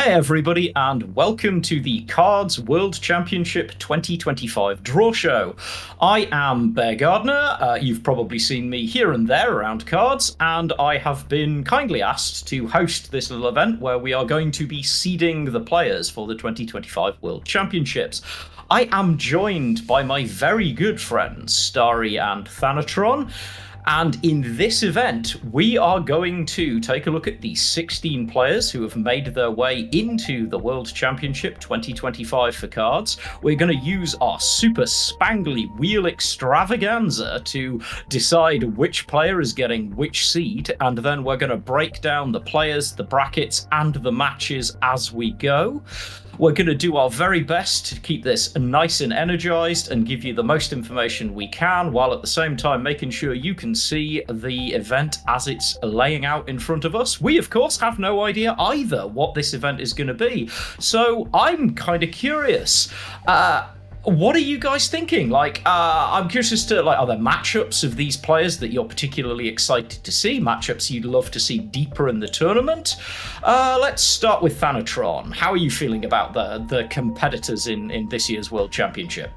Hey everybody, and welcome to the KARDS World Championship 2025 Draw Show. I am Bear Gardner. You've probably seen me here and there around KARDS, and I have been kindly asked to host this little event where we are going to be seeding the players for the 2025 World Championships. I am joined by my very good friends, Starry and Thanatron. And in this event, we are going to take a look at the 16 players who have made their way into the World Championship 2025 for KARDS. We're going to use our super spangly wheel extravaganza to decide which player is getting which seed, and then we're going to break down the players, the brackets, and the matches as we go. We're going to do our very best to keep this nice and energized and give you the most information we can, while at the same time making sure you can see the event as it's laying out in front of us. We, of course, have no idea either what this event is going to be, so I'm kind of curious. What are you guys thinking? I'm curious as to, are there matchups of these players that you're particularly excited to see? Matchups you'd love to see deeper in the tournament? Let's start with Thanatron. How are you feeling about the competitors in this year's World Championship?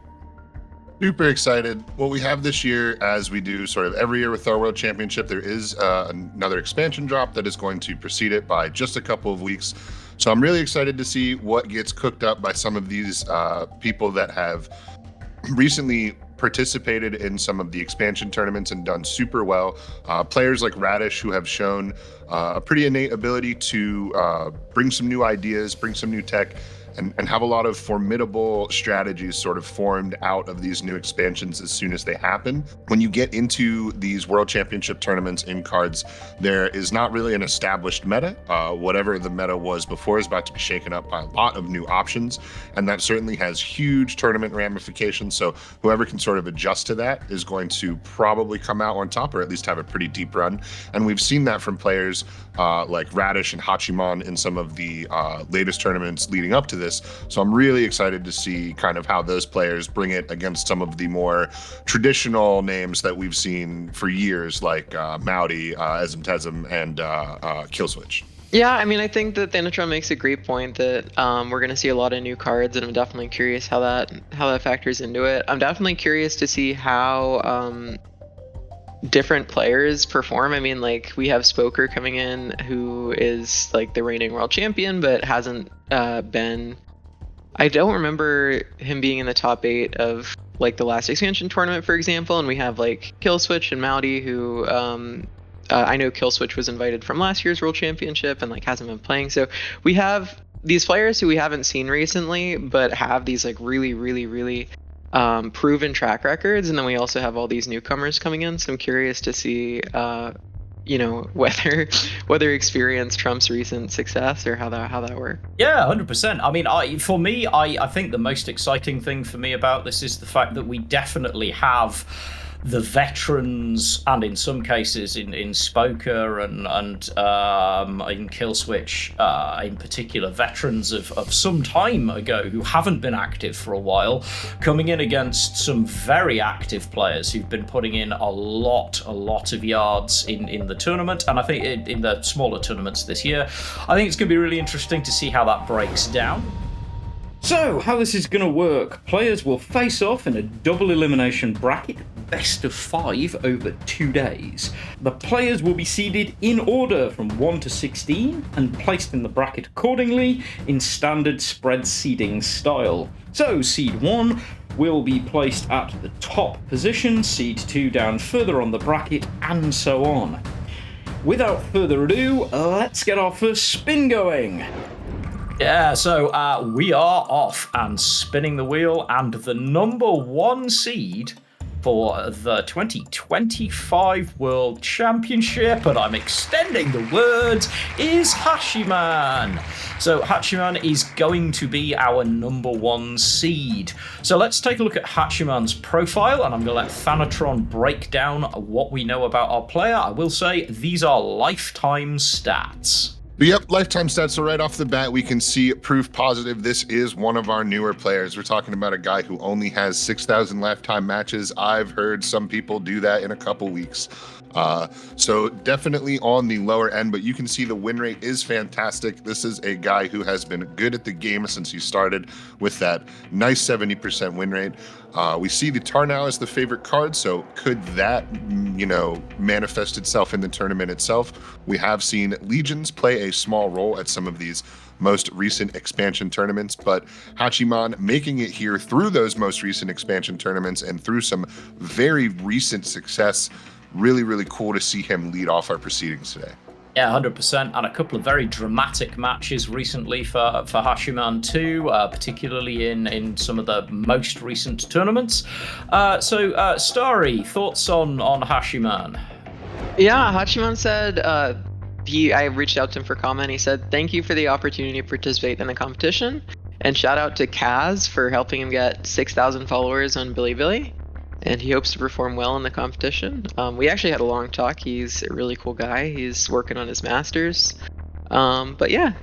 Super excited. What we have this year, as we do sort of every year with our World Championship, there is another expansion drop that is going to precede it by just a couple of weeks. So I'm really excited to see what gets cooked up by some of these people that have recently participated in some of the expansion tournaments and done super well. Players like Radish, who have shown a pretty innate ability to bring some new ideas, bring some new tech, and have a lot of formidable strategies sort of formed out of these new expansions as soon as they happen. When you get into these World Championship tournaments in KARDS, there is not really an established meta. Whatever the meta was before is about to be shaken up by a lot of new options, and that certainly has huge tournament ramifications. So whoever can sort of adjust to that is going to probably come out on top, or at least have a pretty deep run. And we've seen that from players like Radish and Hachiman in some of the latest tournaments leading up to this. So I'm really excited to see kind of how those players bring it against some of the more traditional names that we've seen for years, like Maudi, Ezmtezm, and Killswitch. Yeah, I mean, I think that Thanatron makes a great point that we're going to see a lot of new cards, and I'm definitely curious how that factors into it. I'm definitely curious to see how different players perform. I mean, like, we have Spoker coming in, who is like the reigning world champion, but hasn't been. I don't remember him being in the top 8 of like the last expansion tournament, for example. And we have like Killswitch and Maudi, who I know Killswitch was invited from last year's world championship and like hasn't been playing. So we have these players who we haven't seen recently, but have these like really proven track records, and then we also have all these newcomers coming in. So I'm curious to see, whether experience trumps recent success or how that works. Yeah, 100%. I mean, I think the most exciting thing for me about this is the fact that we definitely have the veterans, and in some cases in Spoker and in Killswitch in particular, veterans of some time ago who haven't been active for a while, coming in against some very active players who've been putting in a lot of yards in the tournament, and I think in the smaller tournaments this year. I think it's going to be really interesting to see how that breaks down. So, how this is going to work. Players will face off in a double elimination bracket, best of 5 over 2 days. The players will be seeded in order from 1 to 16 and placed in the bracket accordingly in standard spread seeding style. So, seed 1 will be placed at the top position, seed 2 down further on the bracket, and so on. Without further ado, let's get our first spin going. Yeah, so we are off and spinning the wheel, and the number 1 seed for the 2025 World Championship, and I'm extending the words, is Hachiman. So Hachiman is going to be our number 1 seed. So let's take a look at Hachiman's profile, and I'm going to let Thanatron break down what we know about our player. I will say these are lifetime stats. But yep, lifetime stats. So right off the bat, we can see proof positive. This is one of our newer players. We're talking about a guy who only has 6,000 lifetime matches. I've heard some people do that in a couple weeks. So definitely on the lower end, but you can see the win rate is fantastic. This is a guy who has been good at the game since he started with that nice 70% win rate. We see the Tar now as the favorite card, so could that, manifest itself in the tournament itself? We have seen Legions play a small role at some of these most recent expansion tournaments, but Hachiman making it here through those most recent expansion tournaments and through some very recent success. Really, really cool to see him lead off our proceedings today. Yeah, 100%, and a couple of very dramatic matches recently for Hashiman too, particularly in some of the most recent tournaments. So, Starry, thoughts on Hashiman? Yeah, Hachiman said I reached out to him for comment. He said, "Thank you for the opportunity to participate in the competition, and shout out to Kaz for helping him get 6,000 followers on Bilibili. And he hopes to perform well in the competition." We actually had a long talk. He's a really cool guy. He's working on his masters. But yeah,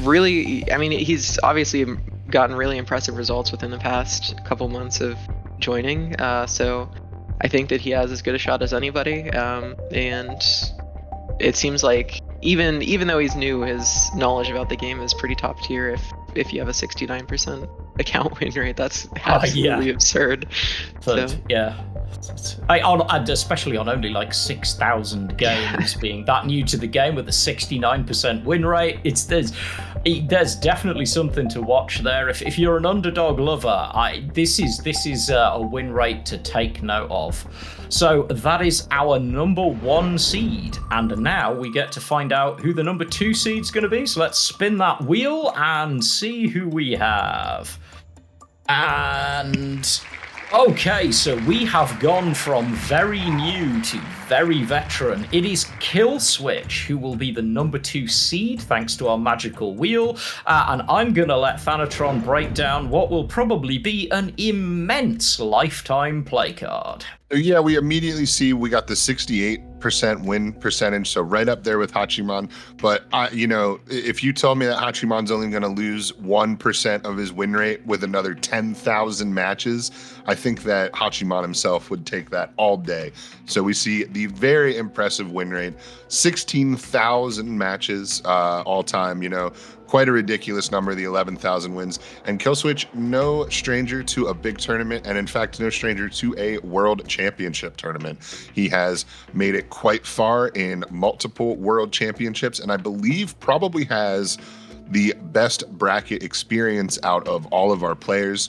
really, I mean, he's obviously gotten really impressive results within the past couple months of joining. So I think that he has as good a shot as anybody. And it seems like even though he's new, his knowledge about the game is pretty top tier. If you have a 69% account win rate, that's absolutely absurd. But, so yeah, and especially on only like 6,000 games, being that new to the game with a 69% win rate, there's definitely something to watch there. If you're an underdog lover, this is a win rate to take note of. So that is our number 1 seed, and now we get to find out who the number 2 seed's going to be. So let's spin that wheel and see who we have. And okay, so we have gone from very new to very veteran. It is Killswitch who will be the number 2 seed thanks to our magical wheel, and I'm gonna let Thanatron break down what will probably be an immense lifetime play card. Yeah, we immediately see we got the 68% win percentage, so right up there with Hachiman. But if you told me that Hachiman's only going to lose 1% of his win rate with another 10,000 matches, I think that Hachiman himself would take that all day. So we see the very impressive win rate, 16,000 matches all time. Quite a ridiculous number, the 11,000 wins. And Killswitch, no stranger to a big tournament, and in fact, no stranger to a world championship tournament. He has made it quite far in multiple world championships, and I believe probably has the best bracket experience out of all of our players.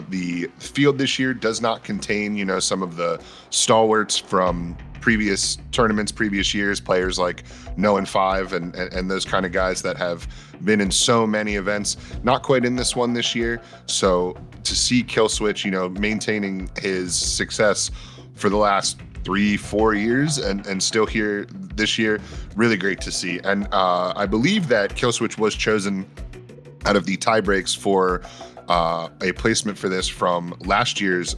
The field this year does not contain, some of the stalwarts from previous tournaments, previous years, players like No and 5 and those kind of guys that have been in so many events, not quite in this one this year. So to see Killswitch, maintaining his success for the last 3-4 years and still here this year, really great to see. And I believe that Killswitch was chosen out of the tie breaks for a placement for this from last year's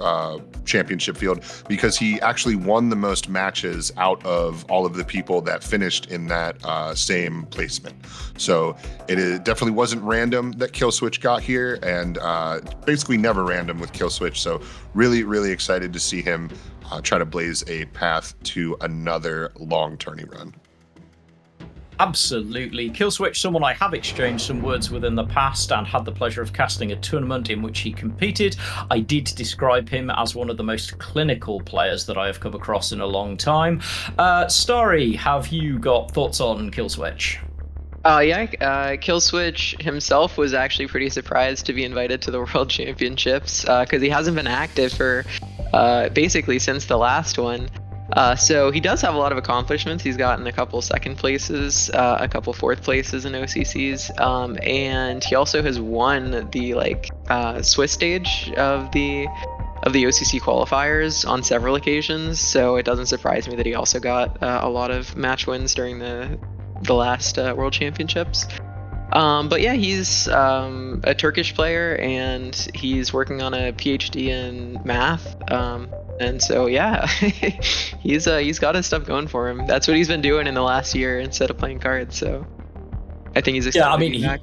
championship field, because he actually won the most matches out of all of the people that finished in that same placement. So it definitely wasn't random that Killswitch got here, and basically never random with Killswitch. So really, really excited to see him try to blaze a path to another long tourney run. Absolutely. Killswitch, someone I have exchanged some words with in the past and had the pleasure of casting a tournament in which he competed. I did describe him as one of the most clinical players that I have come across in a long time. Starry, have you got thoughts on Killswitch? Killswitch himself was actually pretty surprised to be invited to the World Championships because he hasn't been active for basically since the last one. So he does have a lot of accomplishments. He's gotten a couple second places, a couple fourth places in OCCs, and he also has won the Swiss stage of the OCC qualifiers on several occasions. So it doesn't surprise me that he also got a lot of match wins during the last World Championships. But yeah, he's a Turkish player, and he's working on a PhD in math. And so yeah, he's got his stuff going for him. That's what he's been doing in the last year instead of playing cards. So I think he's excited Yeah, I mean, to be back.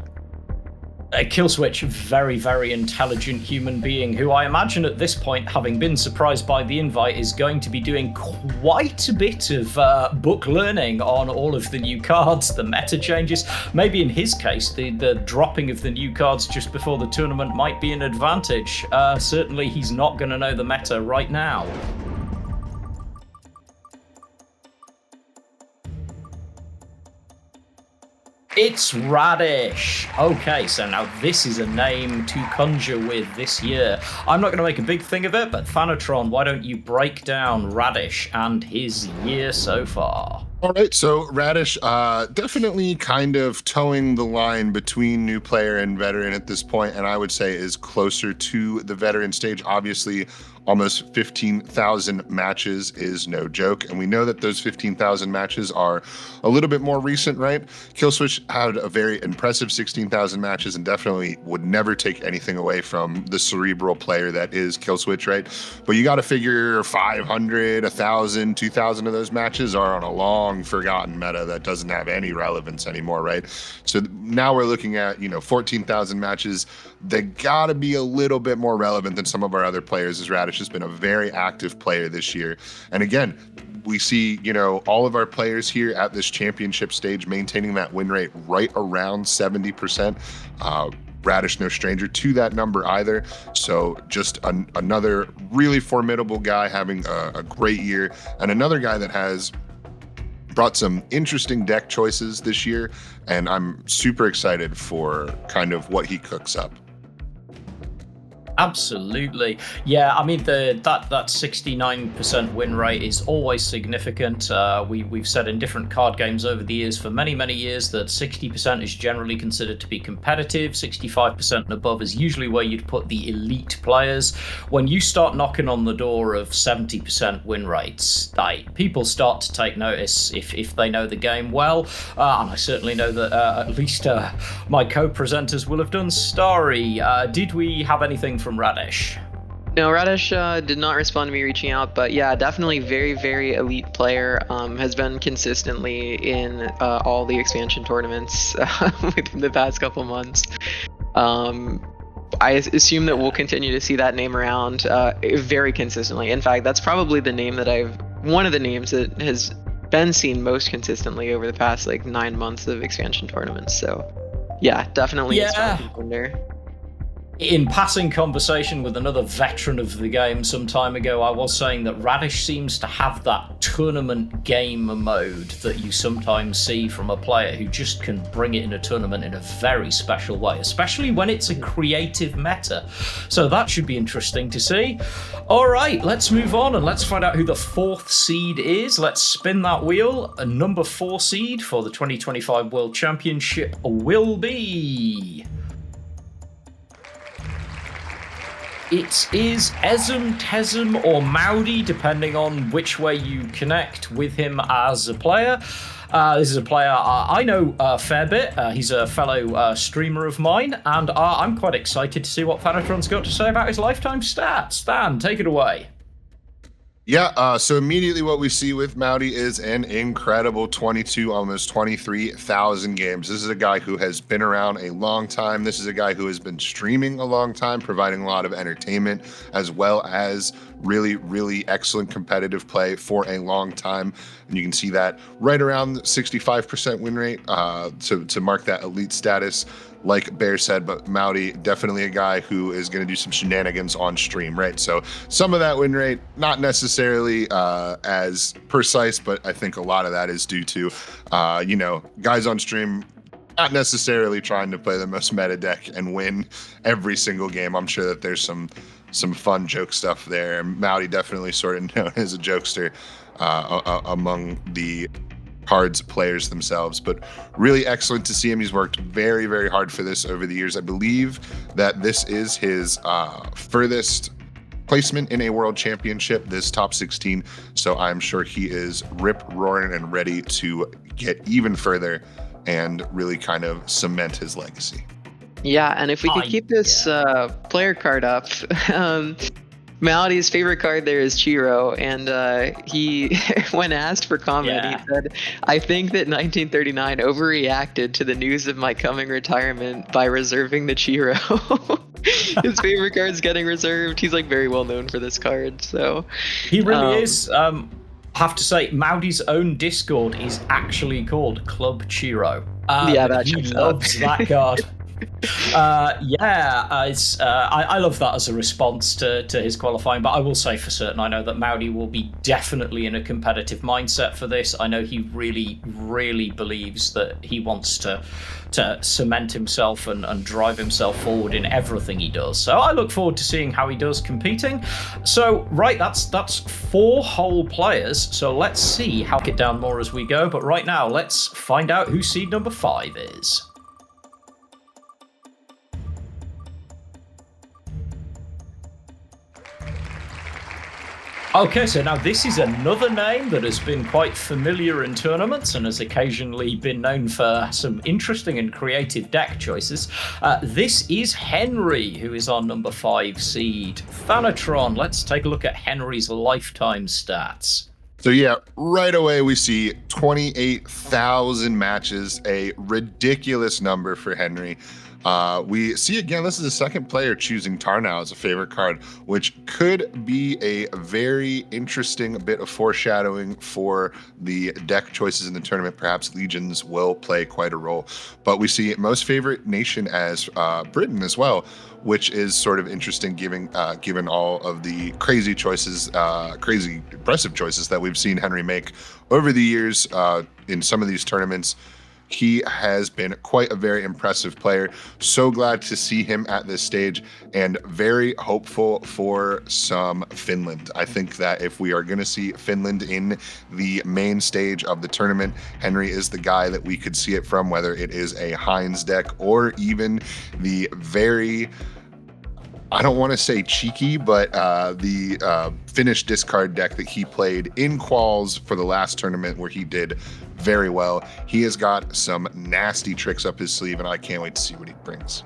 Killswitch, very, very intelligent human being who I imagine at this point, having been surprised by the invite, is going to be doing quite a bit of book learning on all of the new cards, the meta changes. Maybe in his case, the dropping of the new cards just before the tournament might be an advantage. Certainly, he's not going to know the meta right now. It's Radish. Okay, so now this is a name to conjure with this year. I'm not going to make a big thing of it, but Thanatron, why don't you break down Radish and his year so far? All right, so Radish definitely kind of towing the line between new player and veteran at this point, and I would say is closer to the veteran stage. Obviously, almost 15,000 matches is no joke, and we know that those 15,000 matches are a little bit more recent, right? Killswitch had a very impressive 16,000 matches and definitely would never take anything away from the cerebral player that is Killswitch, right? But you got to figure 500, 1,000, 2,000 of those matches are on a long forgotten meta that doesn't have any relevance anymore, right? So now we're looking at, 14,000 matches. They got to be a little bit more relevant than some of our other players, as Radish has been a very active player this year. And again, we see, all of our players here at this championship stage maintaining that win rate right around 70%. Radish, no stranger to that number either. So just another really formidable guy having a great year, and another guy that has brought some interesting deck choices this year, and I'm super excited for kind of what he cooks up. Absolutely. Yeah, I mean, that 69% win rate is always significant. We've said in different card games over the years, for many, many years, that 60% is generally considered to be competitive. 65% and above is usually where you'd put the elite players. When you start knocking on the door of 70% win rates, people start to take notice if they know the game well. And I certainly know that at least my co-presenters will have done. Starry, did we have anything from Radish? No, Radish did not respond to me reaching out, but yeah, definitely very, very elite player. Has been consistently in all the expansion tournaments within the past couple months. I assume that we'll continue to see that name around very consistently. In fact, that's probably one of the names that has been seen most consistently over the past 9 months of expansion tournaments. So yeah, definitely a strong contender. In passing conversation with another veteran of the game some time ago, I was saying that Radish seems to have that tournament game mode that you sometimes see from a player who just can bring it in a tournament in a very special way, especially when it's a creative meta. So that should be interesting to see. All right, let's move on and let's find out who the 4th seed is. Let's spin that wheel. A number 4 seed for the 2025 World Championship will be... It is Ezum, Tezum, or Maudi, depending on which way you connect with him as a player. This is a player I know a fair bit. He's a fellow streamer of mine, and I'm quite excited to see what Thanatron's got to say about his lifetime stats. Stan, take it away. Yeah, so immediately what we see with Maudi is an incredible 22, almost 23,000 games. This is a guy who has been around a long time. This is a guy who has been streaming a long time, providing a lot of entertainment, as well as really, really excellent competitive play for a long time. And you can see that right around 65% win rate to mark that elite status. Like Bear said, but Maudi, definitely a guy who is going to do some shenanigans on stream, right? So some of that win rate, not necessarily as precise, but I think a lot of that is due to, guys on stream not necessarily trying to play the most meta deck and win every single game. I'm sure that there's some fun joke stuff there. Maudi definitely sort of known as a jokester among the KARDS players themselves, but really excellent to see him. He's worked very, very hard for this over the years. I believe that this is his furthest placement in a world championship, this top 16. So I'm sure he is rip-roaring and ready to get even further and really kind of cement his legacy. Yeah, and if we could keep this player card up, Mallory's favorite card there is Chiro, and he, when asked for comment, he said, "I think that 1939 overreacted to the news of my coming retirement by reserving the Chiro." His favorite card's getting reserved. He's like very well known for this card, so he really is. Have to say, Maudi's own Discord is actually called Club Chiro. Yeah, that he loves that card. I love that as a response to his qualifying, but I will say for certain I know that Maudi will be definitely in a competitive mindset for this. I know he really, really believes that he wants to cement himself and drive himself forward in everything he does. So I look forward to seeing how he does competing. So right, that's 4 whole players. So let's see how we get down more as we go. But right now, let's find out who seed number 5 is. Okay, so now this is another name that has been quite familiar in tournaments and has occasionally been known for some interesting and creative deck choices. This is Henry, who is our number 5 seed. Thanatron, let's take a look at Henry's lifetime stats. So yeah, right away we see 28,000 matches, a ridiculous number for Henry. We see again, this is the second player choosing Tarnow as a favorite card, which could be a very interesting bit of foreshadowing for the deck choices in the tournament. Perhaps Legions will play quite a role, but we see most favorite nation as Britain as well, which is sort of interesting given all of the crazy choices, crazy impressive choices that we've seen Henry make over the years in some of these tournaments. He has been quite a very impressive player. So glad to see him at this stage and very hopeful for some Finland. I think that if we are going to see Finland in the main stage of the tournament, Henry is the guy that we could see it from, whether it is a Heinz deck or even the very, I don't want to say cheeky, but the Finnish discard deck that he played in quals for the last tournament where he did very well. He has got some nasty tricks up his sleeve, and I can't wait to see what he brings.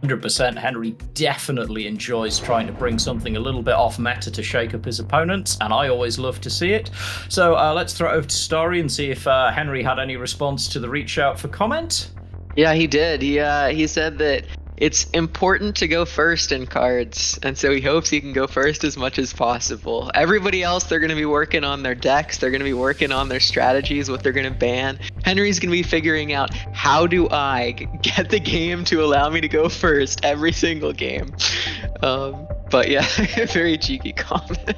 100%. Henry definitely enjoys trying to bring something a little bit off meta to shake up his opponents, and I always love to see it. So let's throw it over to Starry and see if Henry had any response to the reach out for comment. Yeah, he did. He said that it's important to go first in cards, and so he hopes he can go first as much as possible. Everybody else, they're going to be working on their decks, they're going to be working on their strategies, what they're going to ban. Henry's going to be figuring out, how do I get the game to allow me to go first every single game? But yeah, very cheeky comment.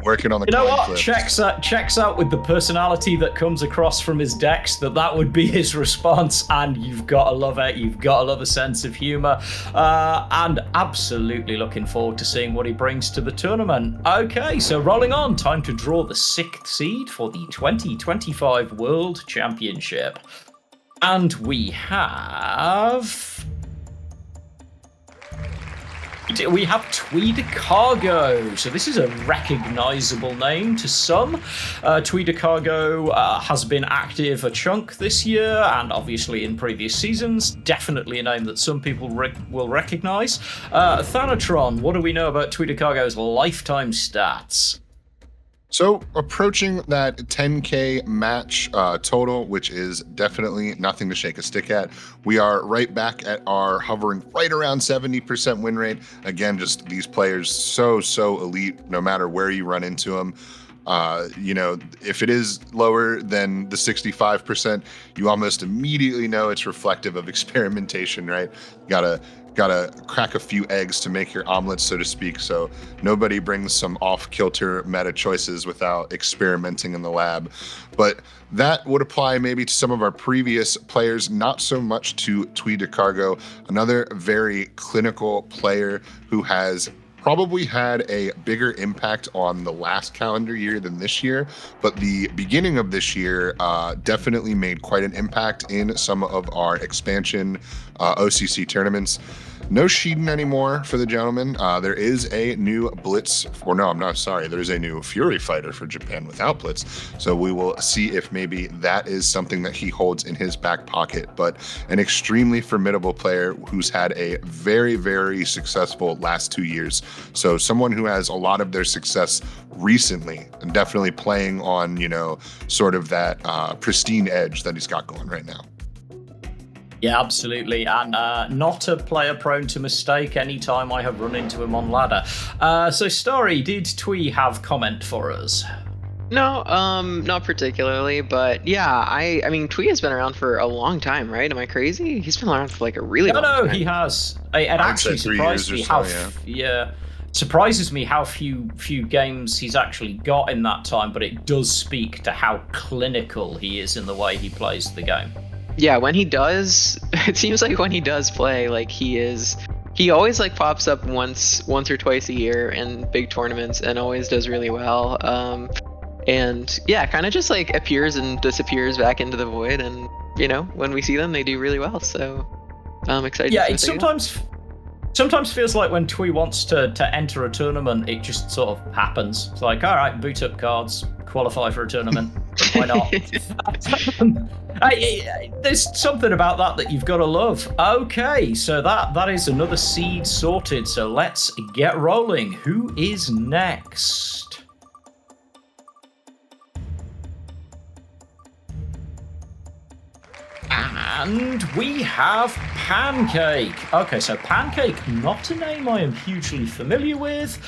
Working on the, you know what, flips. checks out with the personality that comes across from his decks, that would be his response, and you've got to love it. You've got to love a sense of humor, and absolutely looking forward to seeing what he brings to the tournament. Okay, so rolling on, time to draw the 6th seed for the 2025 World Championship, and we have Tweed Cargo. So this is a recognizable name to some. Tweed Cargo has been active a chunk this year and obviously in previous seasons. Definitely a name that some people will recognize. Thanatron, what do we know about Tweed Cargo's lifetime stats? So approaching that 10K match total, which is definitely nothing to shake a stick at. We are right back at our hovering right around 70% win rate. Again, just these players so elite, no matter where you run into them. If it is lower than the 65%, you almost immediately know it's reflective of experimentation, right? Gotta crack a few eggs to make your omelets, so to speak. So nobody brings some off-kilter meta choices without experimenting in the lab. But that would apply maybe to some of our previous players, not so much to Tweed Cargo, another very clinical player who has probably had a bigger impact on the last calendar year than this year, but the beginning of this year definitely made quite an impact in some of our expansion OCC tournaments. No Sheeden anymore for the gentleman. There is a new Blitz, or no, I'm not sorry. There's a new Fury fighter for Japan without Blitz. So we will see if maybe that is something that he holds in his back pocket. But an extremely formidable player who's had a very, very successful last 2 years. So someone who has a lot of their success recently and definitely playing on, sort of that pristine edge that he's got going right now. Yeah, absolutely. And not a player prone to mistake anytime I have run into him on ladder. So, Starry, did Twee have comment for us? No, not particularly, but yeah, I mean, Twee has been around for a long time, right? Am I crazy? He's been around for like a really long time. No, he has. It actually surprised me how, surprises me how few games he's actually got in that time, but it does speak to how clinical he is in the way he plays the game. Yeah, when he does, it seems like when he does play, like he always like pops up once or twice a year in big tournaments and always does really well. And yeah, kind of just like appears and disappears back into the void, and when we see them, they do really well. So I'm excited. Yeah, it sometimes feels like when Twee wants to enter a tournament, it just sort of happens. It's like, all right, boot up KARDS, qualify for a tournament. Why not? There's something about that you've got to love. Okay, so that is another seed sorted. So let's get rolling. Who is next? And we have Pancake. Okay, so Pancake, not a name I am hugely familiar with,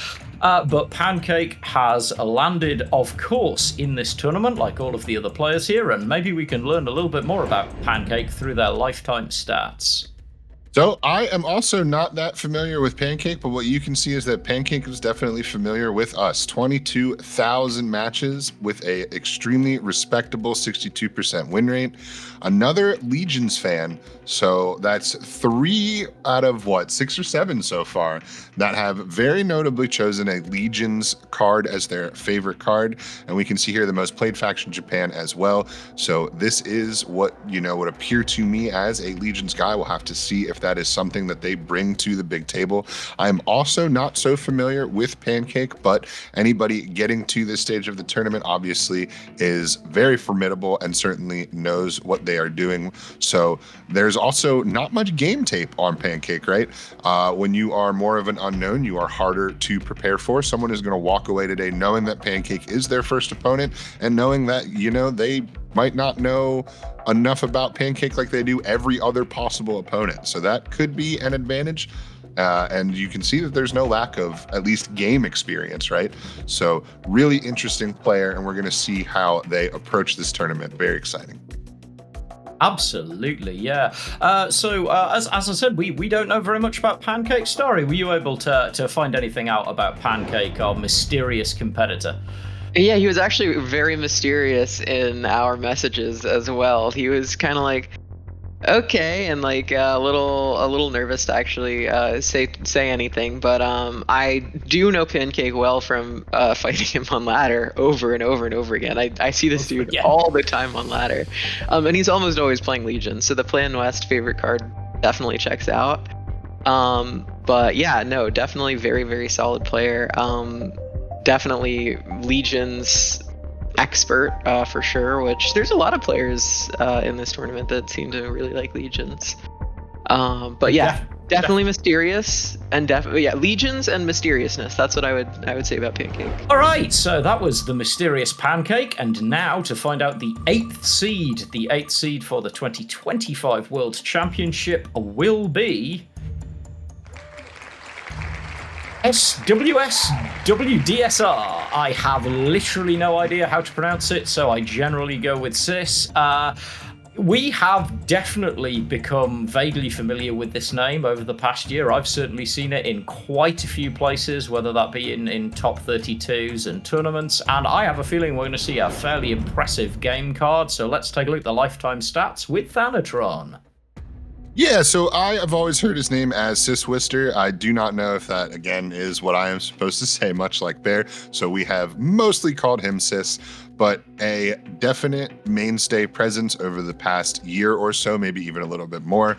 but Pancake has landed, of course, in this tournament, like all of the other players here, and maybe we can learn a little bit more about Pancake through their lifetime stats. So I am also not that familiar with Pancake, but what you can see is that Pancake is definitely familiar with us. 22,000 matches with a extremely respectable 62% win rate. Another Legions fan, so that's 3 out of 6 or 7 so far that have very notably chosen a Legions card as their favorite card. And we can see here the most played faction Japan as well. So this is what would appear to me as a Legions guy. We'll have to see if that is something that they bring to the big table. I'm also not so familiar with Pancake, but anybody getting to this stage of the tournament obviously is very formidable and certainly knows what they are doing. So there's also not much game tape on Pancake, right? When you are more of an unknown, you are harder to prepare for. Someone is going to walk away today knowing that Pancake is their first opponent and knowing that, they might not know enough about Pancake like they do every other possible opponent. So that could be an advantage. And you can see that there's no lack of at least game experience, right? So really interesting player, and we're going to see how they approach this tournament. Very exciting. Absolutely, yeah. So as I said, we don't know very much about Pancake. Starry, were you able to find anything out about Pancake, our mysterious competitor? Yeah, he was actually very mysterious in our messages as well. He was kind of like, okay, and like a little nervous to actually say anything. But I do know Pancake well from fighting him on ladder over and over and over again. I see this dude all the time on ladder, and he's almost always playing Legion. So the Plan West favorite card definitely checks out. But yeah, no, definitely very, very solid player. Definitely Legion's expert for sure, which there's a lot of players in this tournament that seem to really like Legions. But yeah, definitely mysterious and Legions and mysteriousness. That's what I would say about Pancake. All right, so that was the mysterious Pancake, and now to find out the 8th seed for the 2025 World Championship will be SWSWDSR. I have literally no idea how to pronounce it, so I generally go with Sis. We have definitely become vaguely familiar with this name over the past year. I've certainly seen it in quite a few places, whether that be in top 32s and tournaments, and I have a feeling we're going to see a fairly impressive game card, so let's take a look at the lifetime stats with Thanatron. Yeah, so I have always heard his name as Siswister. I do not know if that, again, is what I am supposed to say, much like Bear. So we have mostly called him Sis, but a definite mainstay presence over the past year or so, maybe even a little bit more.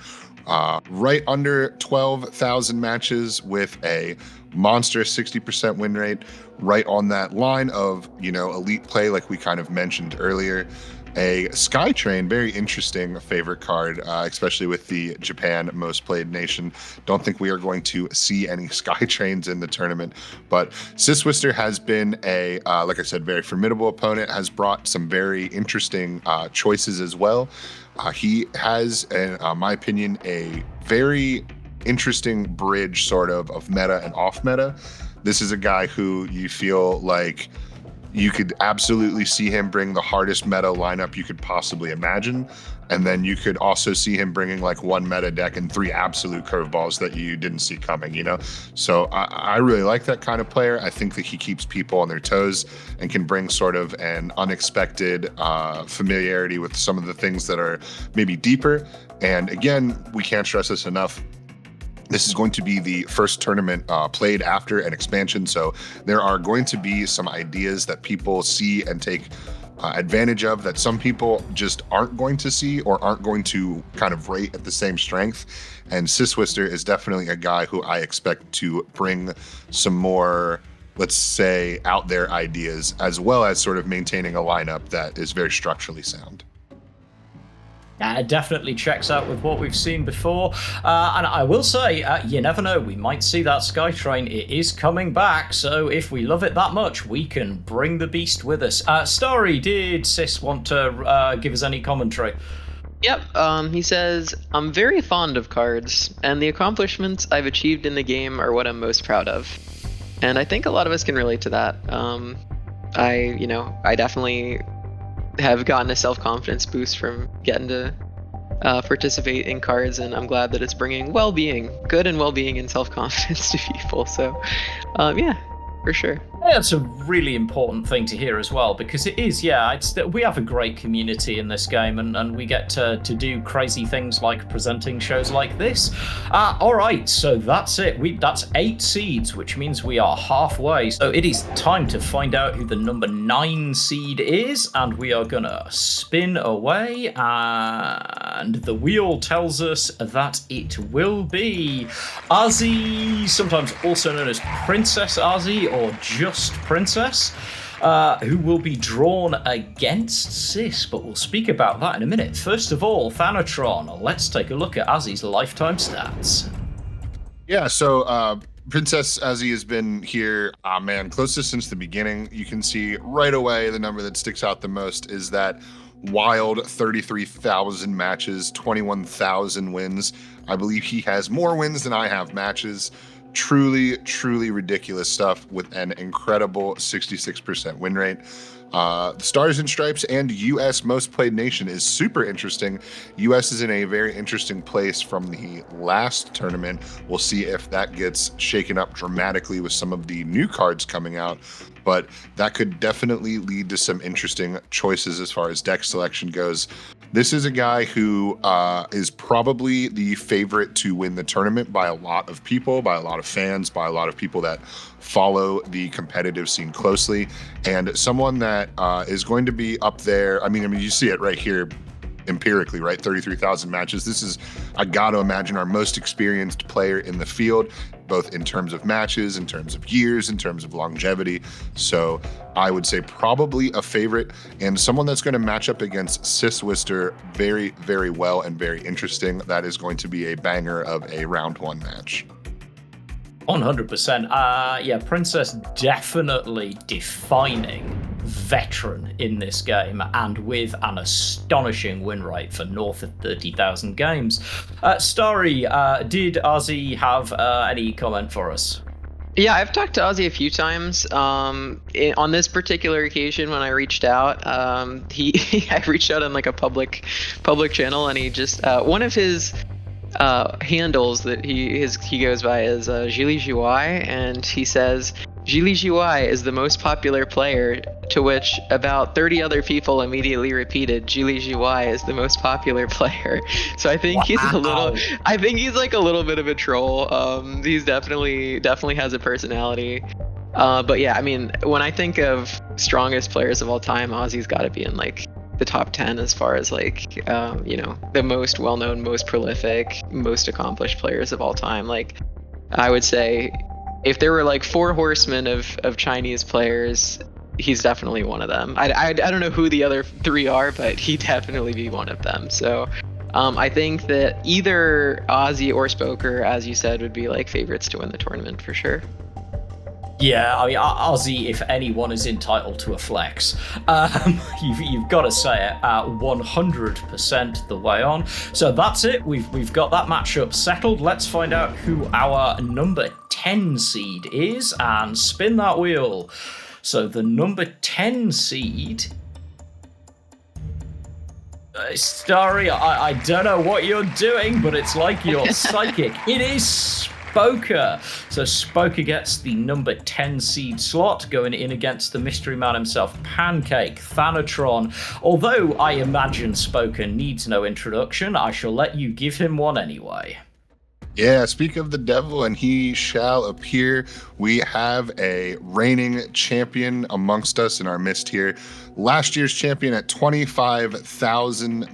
right under 12,000 matches with a monstrous 60% win rate, right on that line of, elite play like we kind of mentioned earlier. A Skytrain, very interesting favorite card, especially with the Japan most played nation. Don't think we are going to see any Skytrains in the tournament, but Siswister has been a, like I said, very formidable opponent, has brought some very interesting choices as well. He has, in my opinion, a very interesting bridge sort of meta and off meta. This is a guy who you feel like you could absolutely see him bring the hardest meta lineup you could possibly imagine. And then you could also see him bringing like one meta deck and 3 absolute curveballs that you didn't see coming, So I really like that kind of player. I think that he keeps people on their toes and can bring sort of an unexpected familiarity with some of the things that are maybe deeper. And again, we can't stress this enough. This is going to be the first tournament played after an expansion, so there are going to be some ideas that people see and take advantage of that some people just aren't going to see or aren't going to kind of rate at the same strength. And Siswister is definitely a guy who I expect to bring some more, let's say, out there ideas, as well as sort of maintaining a lineup that is very structurally sound. It definitely checks out with what we've seen before. And I will say, you never know, we might see that Skytrain. It is coming back, so if we love it that much, we can bring the beast with us. Starry, did Sis want to give us any commentary? Yep, he says, I'm very fond of cards, and the accomplishments I've achieved in the game are what I'm most proud of. And I think a lot of us can relate to that. I definitely have gotten a self-confidence boost from getting to participate in cards, and I'm glad that it's bringing good and well-being and self-confidence to people. So yeah, for sure. That's a really important thing to hear as well, because it is, we have a great community in this game, and we get to do crazy things like presenting shows like this. All right, so that's it. That's 8 seeds, which means we are halfway. So it is time to find out who the number 9 seed is, and we are gonna spin away, and the wheel tells us that it will be Ozzy, sometimes also known as Princess Ozzy, or just Princess, who will be drawn against Sis, but we'll speak about that in a minute. First of all, Thanatron, let's take a look at Ozzy's lifetime stats. Yeah, so Princess Ozzy has been here, closest since the beginning. You can see right away the number that sticks out the most is that wild 33,000 matches, 21,000 wins. I believe he has more wins than I have matches. Truly, truly ridiculous stuff with an incredible 66% win rate. Stars and Stripes and U.S. most played nation is super interesting. U.S. is in a very interesting place from the last tournament. We'll see if that gets shaken up dramatically with some of the new cards coming out, but that could definitely lead to some interesting choices as far as deck selection goes. This is a guy who is probably the favorite to win the tournament by a lot of people, by a lot of fans, by a lot of people that follow the competitive scene closely, and someone that is going to be up there. I mean, you see it right here empirically, right? 33,000 matches. This is, I got to imagine, our most experienced player in the field, both in terms of matches, in terms of years, in terms of longevity. So I would say probably a favorite, and someone that's going to match up against Siswister very, very well and very interesting. That is going to be a banger of a round 1 match. 100%. Princess definitely defining veteran in this game, and with an astonishing win rate for north of 30,000 games. Starry, did Ozzy have any comment for us? Yeah, I've talked to Ozzy a few times. On this particular occasion, when I reached out, I reached out on like a public channel, and he just one of his handles that he goes by is Jili Jiwai, and he says Jili Jiwai is the most popular player, to which about 30 other people immediately repeated Jili Jiwai is the most popular player. So I think he's a little bit of a troll. He's definitely has a personality. But yeah, I mean, when I think of strongest players of all time, Ozzy's got to be in like the top 10 as far as like the most well-known, most prolific, most accomplished players of all time. Like I would say if there were like 4 horsemen of Chinese players, he's definitely one of them. I don't know who the other 3 are, but he'd definitely be one of them. So I think that either Ozzy or Spoker, as you said, would be like favorites to win the tournament for sure. Yeah, I mean, Ozzy, if anyone, is entitled to a flex. You've got to say it 100% the way on. So that's it. We've got that matchup settled. Let's find out who our number 10 seed is and spin that wheel. So the number 10 seed... Starry, I don't know what you're doing, but it's like you're psychic. It is Spoker. So Spoker gets the number 10 seed slot, going in against the mystery man himself, Pancake, Thanatron. Although I imagine Spoker needs no introduction, I shall let you give him one anyway. Yeah, speak of the devil, and he shall appear. We have a reigning champion amongst us in our midst here. Last year's champion at 25,000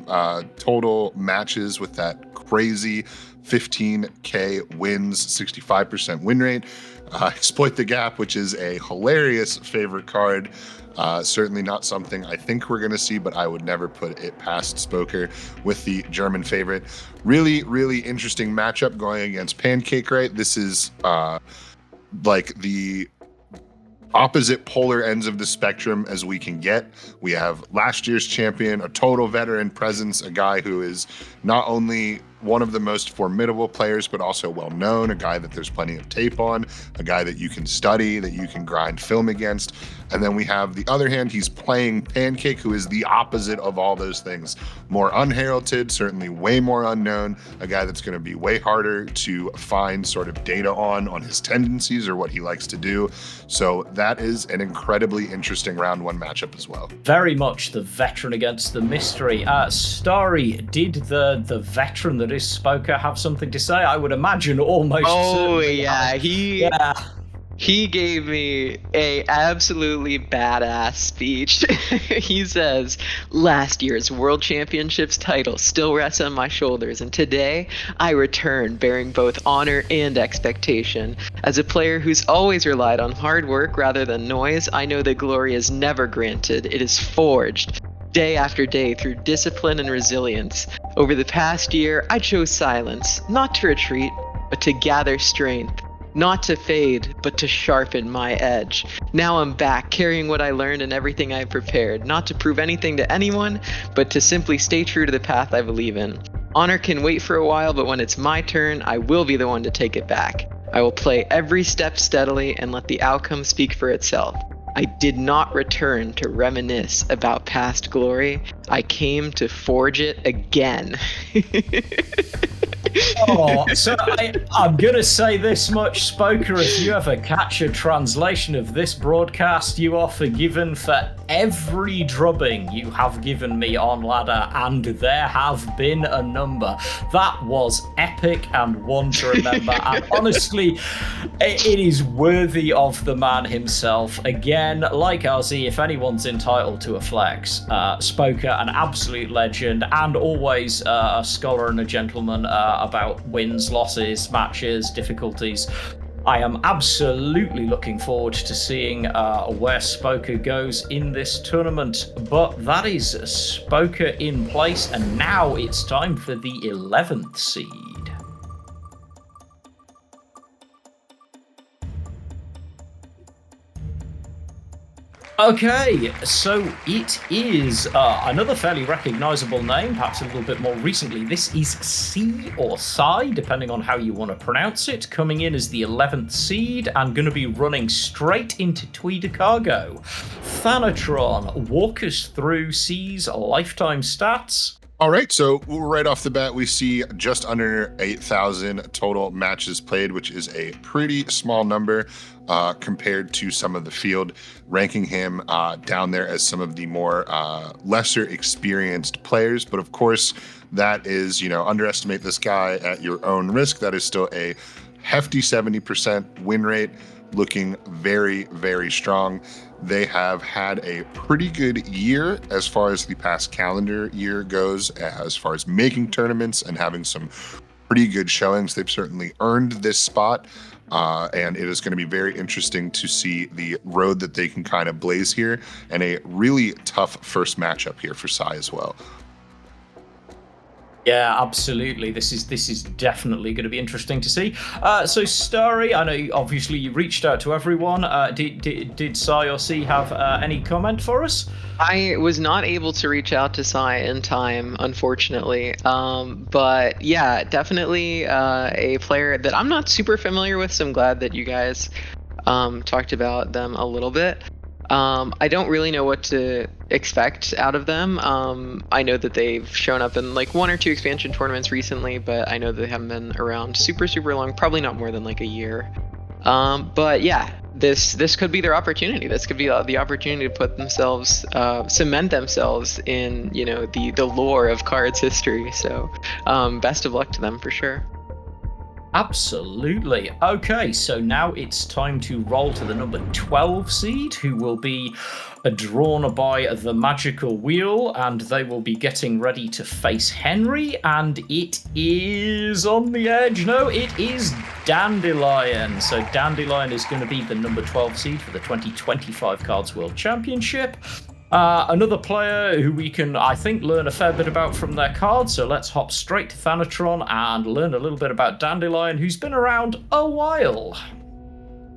total matches with that crazy 15K wins, 65% win rate. Exploit the Gap, which is a hilarious favorite card. Certainly not something I think we're going to see, but I would never put it past Spoker with the German favorite. Really, really interesting matchup going against Pancake, right? This is like the opposite polar ends of the spectrum as we can get. We have last year's champion, a total veteran presence, a guy who is not only one of the most formidable players, but also well known, a guy that there's plenty of tape on, a guy that you can study, that you can grind film against. And then we have the other hand, he's playing Pancake, who is the opposite of all those things. More unheralded, certainly way more unknown, a guy that's going to be way harder to find sort of data on his tendencies or what he likes to do. So that is an incredibly interesting round 1 matchup as well. Very much the veteran against the mystery. Starry, did the veteran that is Spoker have something to say? I would imagine almost. Oh yeah, he gave me a absolutely badass speech. He says, last year's World Championships title still rests on my shoulders, and today I return bearing both honor and expectation. As a player who's always relied on hard work rather than noise, I know that glory is never granted. It is forged day after day through discipline and resilience. Over the past year, I chose silence, not to retreat, but to gather strength. Not to fade, but to sharpen my edge. Now I'm back, carrying what I learned and everything I've prepared, not to prove anything to anyone, but to simply stay true to the path I believe in. Honor can wait for a while, but when it's my turn, I will be the one to take it back. I will play every step steadily and let the outcome speak for itself. I did not return to reminisce about past glory. I came to forge it again. So I'm going to say this much, Spoker, if you ever catch a translation of this broadcast, you are forgiven for every drubbing you have given me on ladder, and there have been a number. That was epic and one to remember, and honestly, it is worthy of the man himself. Again, like Ozzy, if anyone's entitled to a flex, Spoker, an absolute legend, and always a scholar and a gentleman about wins, losses, matches, difficulties. I am absolutely looking forward to seeing where Spoker goes in this tournament. But that is Spoker in place, and now it's time for the 11th seed. Okay, so it is another fairly recognizable name, perhaps a little bit more recently. This is C or Psy, depending on how you want to pronounce it, coming in as the 11th seed and going to be running straight into Tweeder Cargo. Thanatron, walk us through C's lifetime stats. All right, so right off the bat, we see just under 8,000 total matches played, which is a pretty small number compared to some of the field, ranking him down there as some of the more lesser experienced players. But of course, that is, underestimate this guy at your own risk. That is still a hefty 70% win rate. looking very, very strong. They have had a pretty good year as far as the past calendar year goes, as far as making tournaments and having some pretty good showings. They've certainly earned this spot, and it is going to be very interesting to see the road that they can kind of blaze here, and a really tough first matchup here for Sai as well. Yeah, absolutely. This is definitely going to be interesting to see. So, Starry, I know obviously you reached out to everyone. Did Sai or C have any comment for us? I was not able to reach out to Sai in time, unfortunately. But yeah, definitely a player that I'm not super familiar with, so I'm glad that you guys talked about them a little bit. I don't really know what to expect out of them. I know that they've shown up in like 1 or 2 expansion tournaments recently, but I know they haven't been around super long, probably not more than like a year. But yeah, this could be their opportunity. This could be the opportunity to put themselves, cement themselves in, you know, the lore of KARDS history. So best of luck to them for sure. Absolutely. Okay, so now it's time to roll to the number 12 seed, who will be drawn by the magical wheel, and they will be getting ready to face Henry, and it is on the edge. No, it is Dandelion. So Dandelion is going to be the number 12 seed for the 2025 KARDS World Championship. Another player who we can, I think, learn a fair bit about from their cards, so let's hop straight to Thanatron and learn a little bit about Dandelion, who's been around a while.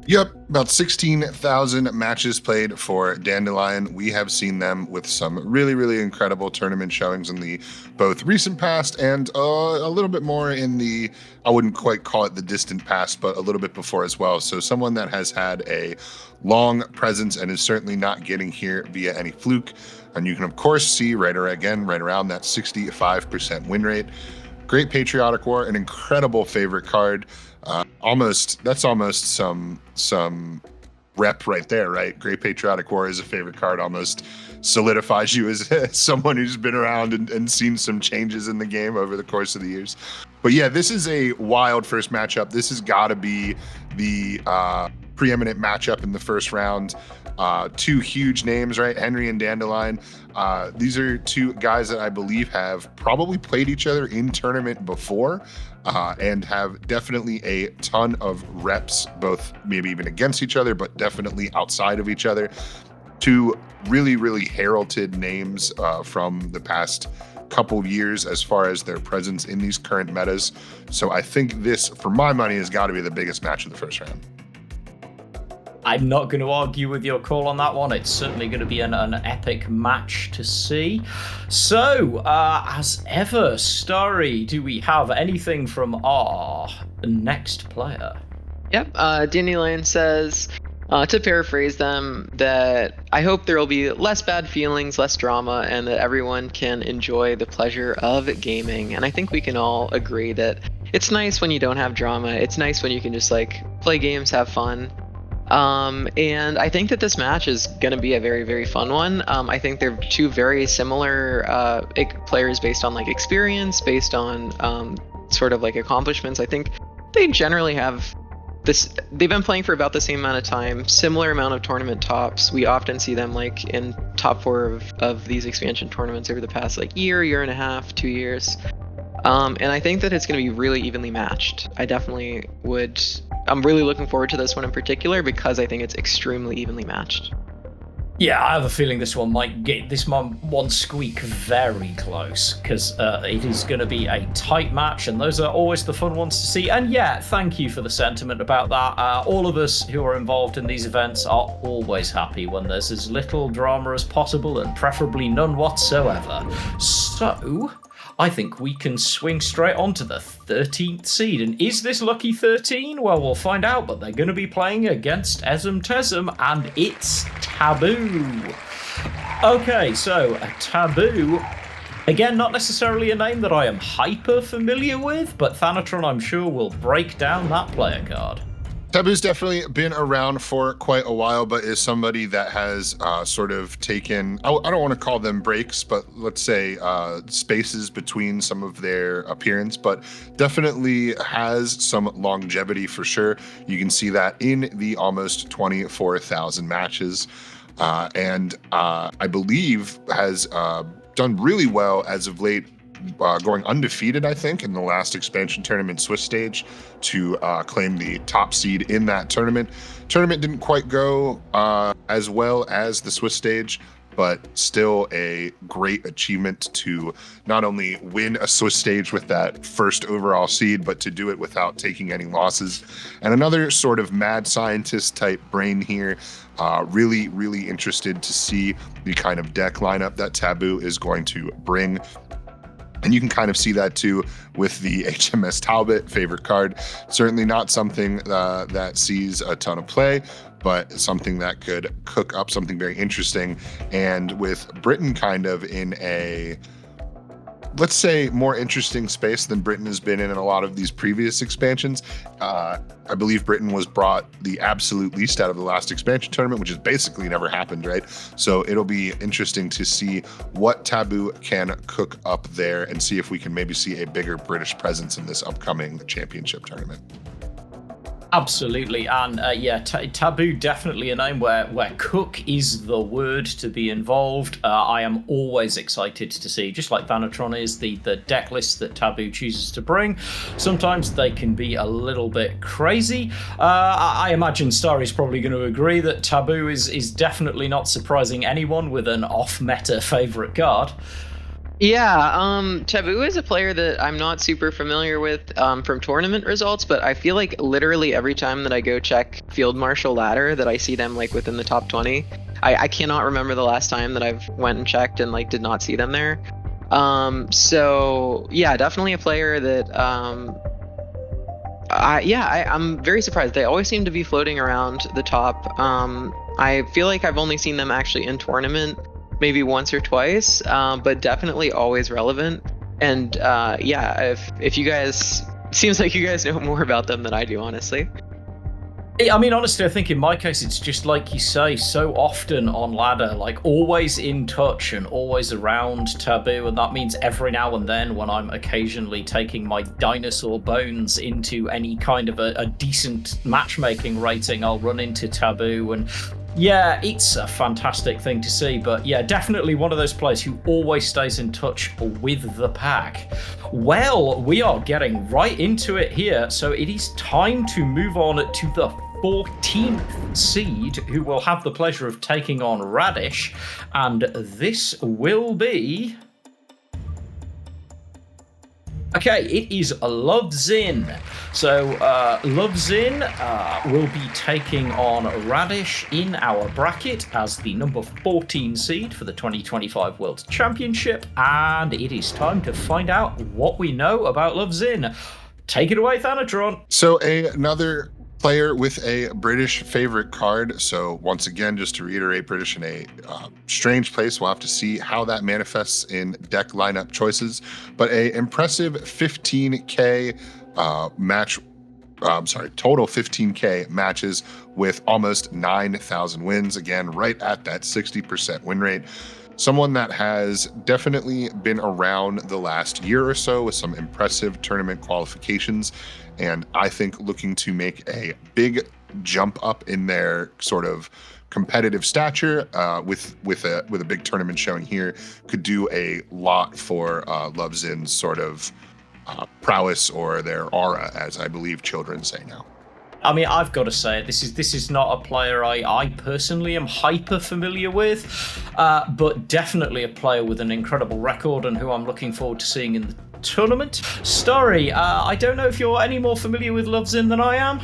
Yep, about 16,000 matches played for Dandelion. We have seen them with some really, really incredible tournament showings in the both recent past and a little bit more in the, I wouldn't quite call it the distant past, but a little bit before as well. So someone that has had a long presence and is certainly not getting here via any fluke. And you can, of course, see right around that 65% win rate. Great Patriotic War, an incredible favorite card. That's almost some rep right there, right? Great Patriotic War is a favorite card, almost solidifies you as someone who's been around and seen some changes in the game over the course of the years. But yeah, this is a wild first matchup. This has got to be the preeminent matchup in the first round. 2 huge names, right? Henry and Dandelion. These are 2 guys that I believe have probably played each other in tournament before, and have definitely a ton of reps, both maybe even against each other, but definitely outside of each other. 2 really, really heralded names from the past couple of years as far as their presence in these current metas. So I think this, for my money, has got to be the biggest match of the first round. I'm not going to argue with your call on that one. It's certainly going to be an epic match to see. So, as ever, Starry, do we have anything from our next player? Yep. Dandelion says, to paraphrase them, that I hope there will be less bad feelings, less drama, and that everyone can enjoy the pleasure of gaming. And I think we can all agree that it's nice when you don't have drama. It's nice when you can just like play games, have fun. And I think that this match is going to be a very, very fun one. I think they're 2 very similar players based on like experience, based on sort of like accomplishments. I think they generally have this. They've been playing for about the same amount of time, similar amount of tournament tops. We often see them like in top 4 of these expansion tournaments over the past like year and a half, 2 years. And I think that it's going to be really evenly matched. I'm really looking forward to this one in particular because I think it's extremely evenly matched. Yeah, I have a feeling this one might get one squeak very close, because it is going to be a tight match, and those are always the fun ones to see. And yeah, thank you for the sentiment about that. All of us who are involved in these events are always happy when there's as little drama as possible, and preferably none whatsoever. So I think we can swing straight on to the 13th seed. And is this lucky 13? Well, we'll find out, but they're going to be playing against Ezum Tezum, and it's Taboo. Okay, so Taboo, again, not necessarily a name that I am hyper familiar with, but Thanatron, I'm sure, will break down that player card. Taboo's definitely been around for quite a while, but is somebody that has sort of taken, I don't want to call them breaks, but let's say spaces between some of their appearance, but definitely has some longevity for sure. You can see that in the almost 24,000 matches. And I believe has done really well as of late, going undefeated, I think, in the last expansion tournament Swiss stage to claim the top seed in that tournament. Tournament didn't quite go as well as the Swiss stage, but still a great achievement to not only win a Swiss stage with that first overall seed, but to do it without taking any losses. And another sort of mad scientist type brain here. Really, really interested to see the kind of deck lineup that Taboo is going to bring. And you can kind of see that too with the HMS Talbot favorite card. Certainly not something that sees a ton of play, but something that could cook up something very interesting. And with Britain kind of in a, let's say, more interesting space than Britain has been in a lot of these previous expansions. I believe Britain was brought the absolute least out of the last expansion tournament, which has basically never happened, right? So it'll be interesting to see what Taboo can cook up there and see if we can maybe see a bigger British presence in this upcoming championship tournament. Absolutely, and yeah, Taboo definitely a name where cook is the word to be involved. I am always excited to see, just like Vanatron is, the deck list that Taboo chooses to bring. Sometimes they can be a little bit crazy. I imagine Starry's probably going to agree that Taboo is definitely not surprising anyone with an off-meta favorite card. Yeah, Taboo is a player that I'm not super familiar with from tournament results, but I feel like literally every time that I go check Field Marshal ladder that I see them like within the top 20. I cannot remember the last time that I've went and checked and like did not see them there. So yeah, definitely a player that I'm very surprised. They always seem to be floating around the top. I feel like I've only seen them actually in tournament maybe once or twice, but definitely always relevant. And yeah, if you guys, seems like you guys know more about them than I do, honestly. I mean, honestly, I think in my case, it's just like you say, so often on ladder, like always in touch and always around Taboo. And that means every now and then when I'm occasionally taking my dinosaur bones into any kind of a decent matchmaking rating, I'll run into Taboo. And yeah, it's a fantastic thing to see, but yeah, definitely one of those players who always stays in touch with the pack. Well, we are getting right into it here, so it is time to move on to the 14th seed, who will have the pleasure of taking on Radish, and this will be... Okay, it is Lovezin. So Lovezin will be taking on Radish in our bracket as the number 14 seed for the 2025 World Championship, and it is time to find out what we know about Lovezin. Take it away, Thanatron. So another player with a British favorite card. So once again, just to reiterate, British in a strange place. We'll have to see how that manifests in deck lineup choices. But a impressive 15K total 15K matches with almost 9,000 wins. Again, right at that 60% win rate. Someone that has definitely been around the last year or so with some impressive tournament qualifications, and I think looking to make a big jump up in their sort of competitive stature with a big tournament showing here could do a lot for Lovezin's sort of prowess, or their aura, as I believe children say now. I mean, I've got to say, this is not a player I personally am hyper familiar with, but definitely a player with an incredible record and who I'm looking forward to seeing in the tournament. Starry, I don't know if you're any more familiar with Lovezin than I am.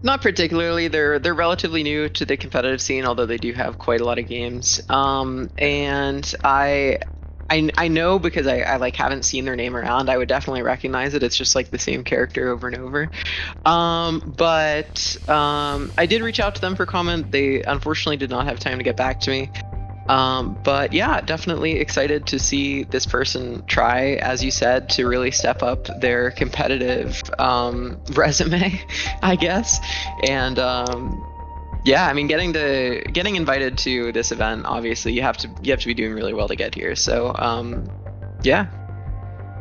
Not particularly. They're relatively new to the competitive scene, although they do have quite a lot of games. And I know, because I like haven't seen their name around. I would definitely recognize it. It's just like the same character over and over. But I did reach out to them for comment. They unfortunately did not have time to get back to me. But yeah, definitely excited to see this person try, as you said, to really step up their competitive resume, I guess. And yeah, I mean, getting invited to this event, obviously you have to be doing really well to get here. So yeah.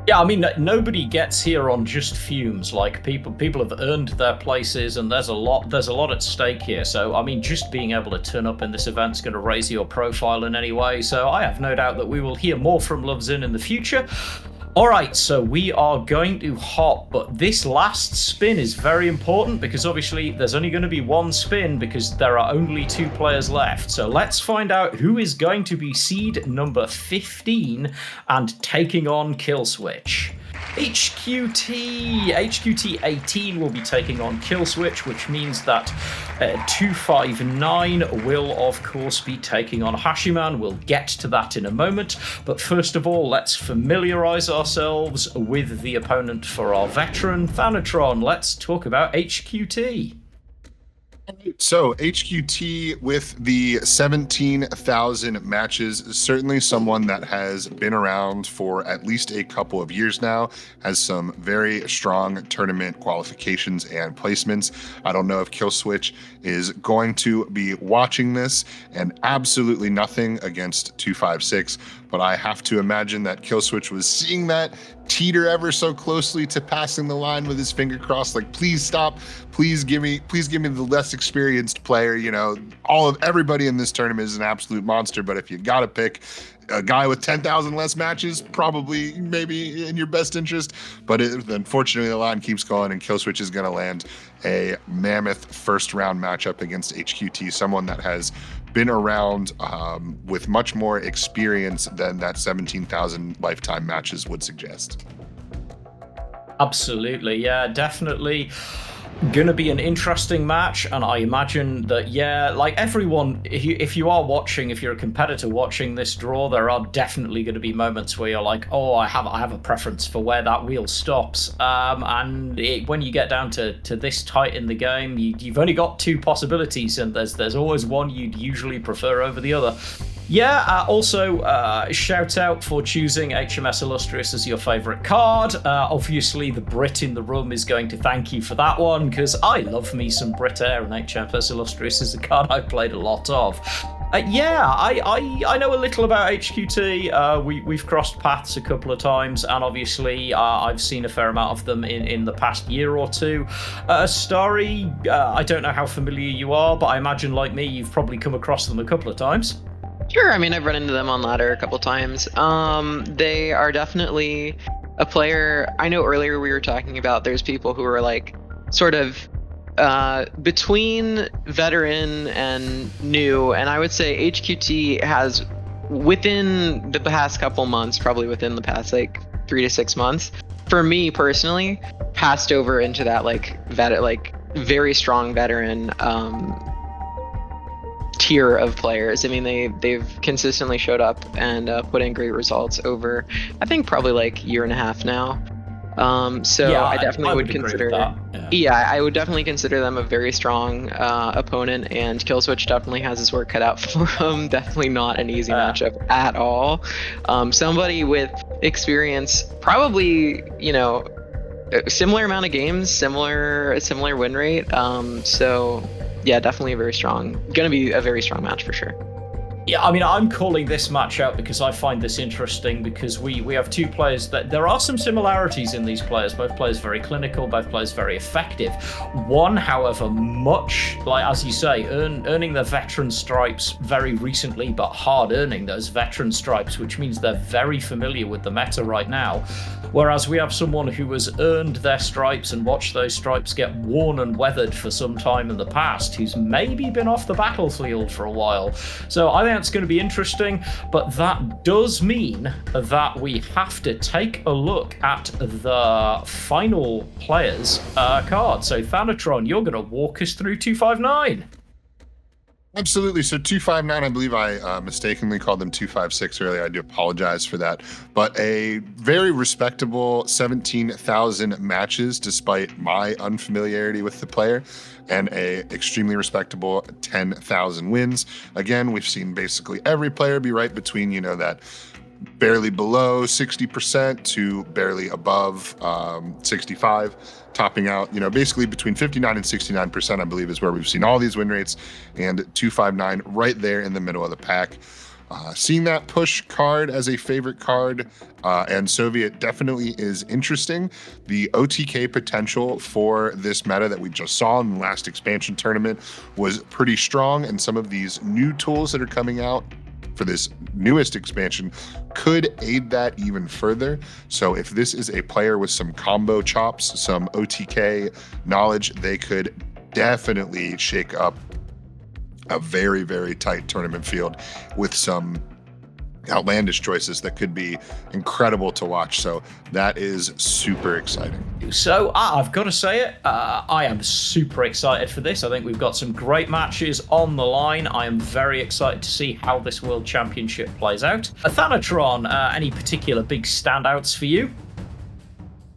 Yeah, I mean, nobody gets here on just fumes. Like people have earned their places, and there's a lot at stake here. So, I mean, just being able to turn up in this event is going to raise your profile in any way. So, I have no doubt that we will hear more from Lovesin in the future. All right, so we are going to hop, but this last spin is very important because obviously there's only going to be one spin because there are only 2 players left. So let's find out who is going to be seed number 15 and taking on Killswitch. HQT 18 will be taking on Killswitch, which means that 259 will of course be taking on Hashiman. We'll get to that in a moment, but first of all, let's familiarize ourselves with the opponent for our veteran, Thanatron. Let's talk about HQT. So HQT with the 17,000 matches is certainly someone that has been around for at least a couple of years now, has some very strong tournament qualifications and placements. I don't know if Killswitch is going to be watching this, and absolutely nothing against 256, but I have to imagine that Killswitch was seeing that teeter ever so closely to passing the line with his finger crossed, like, please stop, please give me the less experienced player. You know, everybody in this tournament is an absolute monster, but if you gotta pick a guy with 10,000 less matches, probably maybe in your best interest. But unfortunately, the line keeps going, and Killswitch is going to land a mammoth first round matchup against HQT, someone that has been around with much more experience than that 17,000 lifetime matches would suggest. Absolutely, yeah, definitely. Gonna be an interesting match, and I imagine that, yeah, like everyone, if you are watching, if you're a competitor watching this draw, there are definitely going to be moments where you're like, oh, I have a preference for where that wheel stops, and when you get down to this tight in the game, you've only got 2 possibilities, and there's always one you'd usually prefer over the other. Yeah, also, shout out for choosing HMS Illustrious as your favourite card. Obviously, the Brit in the room is going to thank you for that one, because I love me some Brit Air, and HMS Illustrious is a card I've played a lot of. Yeah, I know a little about HQT. We've crossed paths a couple of times, and obviously I've seen a fair amount of them in the past year or two. Starry, I don't know how familiar you are, but I imagine, like me, you've probably come across them a couple of times. Sure, I mean, I've run into them on ladder a couple times. They are definitely a player. I know earlier we were talking about there's people who are like sort of between veteran and new, and I would say HQT has, within the past couple months, probably within the past like 3 to 6 months, for me personally, passed over into that like very strong veteran tier of players. I mean, they've consistently showed up and put in great results over, I think, probably like year and a half now. So yeah, I definitely would consider. Yeah, I would definitely consider them a very strong opponent, and Killswitch definitely has his work cut out for him. Definitely not an easy matchup at all. Somebody with experience, probably, you know, a similar amount of games, similar win rate. So yeah, definitely gonna be a very strong match for sure. Yeah, I mean, I'm calling this match out because I find this interesting, because we have 2 players that there are some similarities in these players. Both players very clinical, both players very effective. One, however, much like, as you say, earning their veteran stripes very recently, but hard earning those veteran stripes, which means they're very familiar with the meta right now. Whereas we have someone who has earned their stripes and watched those stripes get worn and weathered for some time in the past, who's maybe been off the battlefield for a while. So I think that's going to be interesting, but that does mean that we have to take a look at the final players card. So Thanatron, you're going to walk us through 259. Absolutely. So 259, I believe I mistakenly called them 256 earlier. I do apologize for that. But a very respectable 17,000 matches, despite my unfamiliarity with the player, and a extremely respectable 10,000 wins. Again, we've seen basically every player be right between, that barely below 60% to barely above 65, topping out, basically between 59 and 69%, I believe, is where we've seen all these win rates, and 259 right there in the middle of the pack. Seeing that push card as a favorite card and Soviet definitely is interesting. The OTK potential for this meta that we just saw in the last expansion tournament was pretty strong, and some of these new tools that are coming out for this newest expansion could aid that even further. So if this is a player with some combo chops, some OTK knowledge, they could definitely shake up a very, very tight tournament field with some outlandish choices that could be incredible to watch. So that is super exciting. So I've got to say it, I am super excited for this. I think we've got some great matches on the line. I am very excited to see how this World Championship plays out. Athanatron, any particular big standouts for you?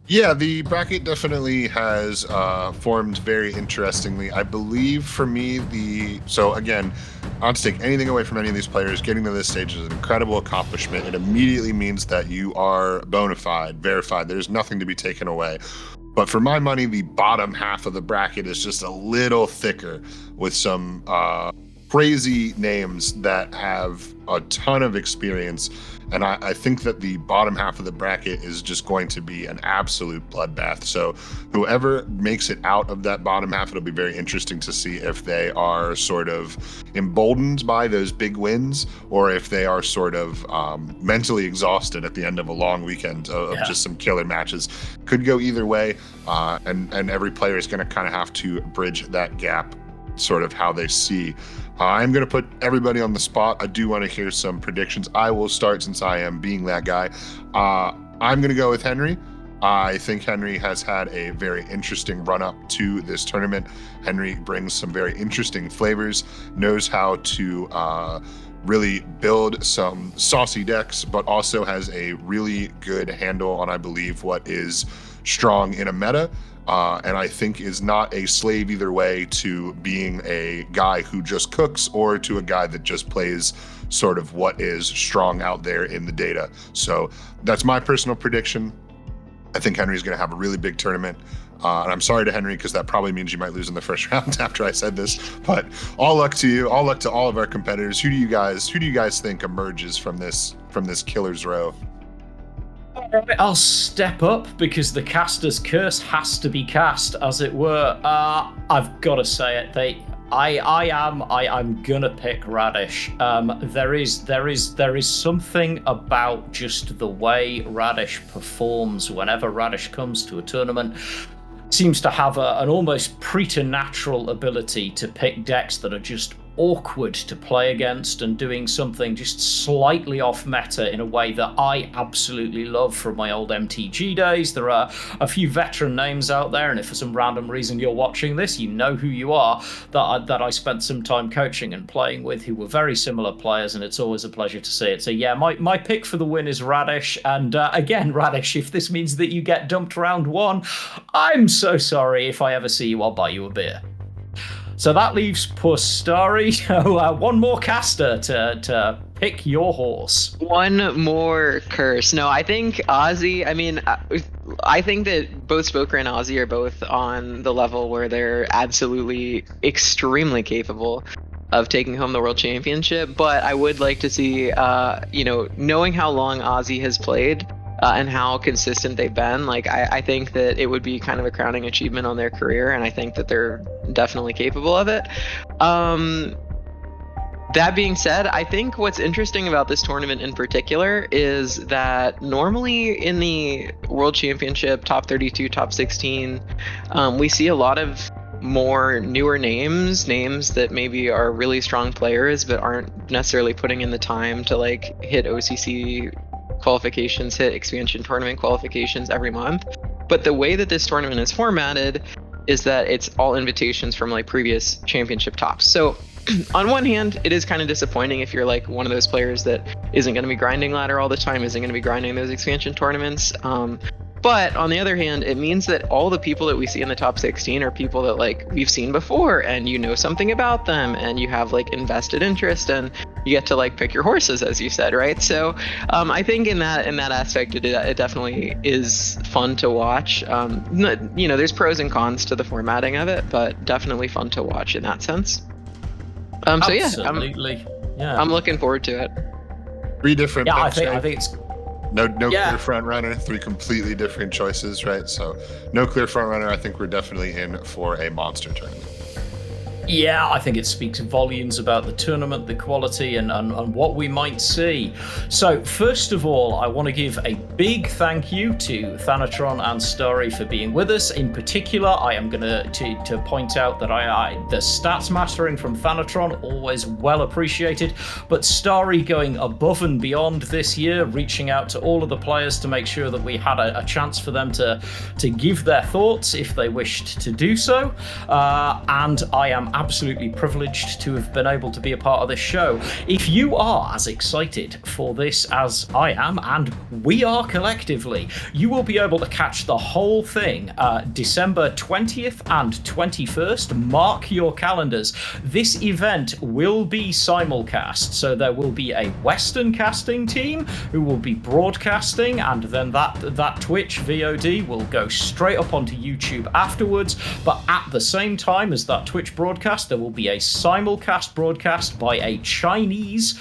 Yeah, the bracket definitely has formed very interestingly. I believe for me, so again, not to take anything away from any of these players, getting to this stage is an incredible accomplishment. It immediately means that you are bona fide, verified. There's nothing to be taken away. But for my money, the bottom half of the bracket is just a little thicker with some crazy names that have a ton of experience. And I think that the bottom half of the bracket is just going to be an absolute bloodbath. So whoever makes it out of that bottom half, it'll be very interesting to see if they are sort of emboldened by those big wins, or if they are sort of mentally exhausted at the end of a long weekend of just some killer matches. Could go either way. And every player is going to kind of have to bridge that gap, sort of how they see. I'm going to put everybody on the spot. I do want to hear some predictions. I will start since I am being that guy. I'm going to go with Henry. I think Henry has had a very interesting run up to this tournament. Henry brings some very interesting flavors, knows how to really build some saucy decks, but also has a really good handle on, I believe, what is strong in a meta. And I think is not a slave either way to being a guy who just cooks or to a guy that just plays sort of what is strong out there in the data. So that's my personal prediction. I think Henry's going to have a really big tournament. And I'm sorry to Henry, because that probably means you might lose in the first round after I said this. But all luck to you. All luck to all of our competitors. Who do you guys think emerges from this killer's row? I'll step up because the caster's curse has to be cast, as it were. I've got to say it. I'm gonna pick Radish. There is something about just the way Radish performs whenever Radish comes to a tournament. Seems to have an almost preternatural ability to pick decks that are just awkward to play against and doing something just slightly off meta in a way that I absolutely love from my old MTG days. There are a few veteran names out there, and if for some random reason you're watching this, you know who you are, that I spent some time coaching and playing with, who were very similar players, and it's always a pleasure to see it. So yeah, my pick for the win is Radish, and again, Radish, if this means that you get dumped round one, I'm so sorry. If I ever see you, I'll buy you a beer. So that leaves Pustari. One more caster to pick your horse. One more curse. No, I think Ozzy, I think that both Spoker and Ozzy are both on the level where they're absolutely extremely capable of taking home the World Championship. But I would like to see, knowing how long Ozzy has played, and how consistent they've been, I think that it would be kind of a crowning achievement on their career, and I think that they're definitely capable of it. That being said, I think what's interesting about this tournament in particular is that normally in the World Championship, top 32, top 16, we see a lot of more newer names that maybe are really strong players but aren't necessarily putting in the time to hit OCC qualifications, hit expansion tournament qualifications every month. But the way that this tournament is formatted is that it's all invitations from previous championship tops. So on one hand, it is kind of disappointing if you're like one of those players that isn't going to be grinding ladder all the time, isn't going to be grinding those expansion tournaments. But on the other hand, it means that all the people that we see in the top 16 are people that like we've seen before, and you know something about them, and you have like invested interest, and you get to like pick your horses, as you said, right? So I think in that aspect, it definitely is fun to watch. You know, there's pros and cons to the formatting of it, but definitely fun to watch in that sense. So yeah, I'm looking forward to it. 3 different Yeah, picks, I think it's no clear front runner, 3 completely different choices, right? So no clear front runner. I think we're definitely in for a monster tournament. Yeah, I think it speaks volumes about the tournament, the quality, and what we might see. So, first of all, I want to give a big thank you to Thanatron and Starry for being with us. In particular, I am going to point out that the stats mastering from Thanatron, always well appreciated, but Starry going above and beyond this year, reaching out to all of the players to make sure that we had a chance for them to give their thoughts if they wished to do so. And I am absolutely privileged to have been able to be a part of this show. If you are as excited for this as I am, and we are collectively, you will be able to catch the whole thing December 20th and 21st. Mark your calendars. This event will be simulcast, so there will be a Western casting team who will be broadcasting, and then that Twitch VOD will go straight up onto YouTube afterwards. But at the same time as that Twitch broadcast, there will be a simulcast broadcast by a Chinese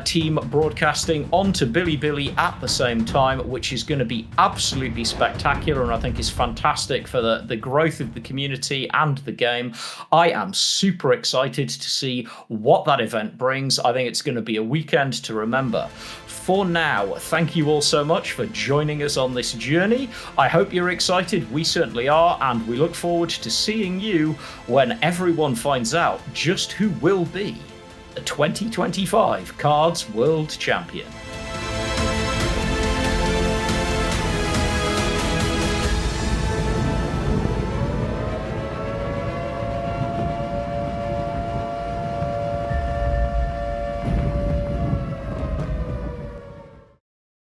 team broadcasting onto Bilibili at the same time, which is going to be absolutely spectacular, and I think is fantastic for the growth of the community and the game. I am super excited to see what that event brings. I think it's going to be a weekend to remember. For now, thank you all so much for joining us on this journey. I hope you're excited. We certainly are, and we look forward to seeing you when everyone finds out just who will be the 2025 KARDS World Champion.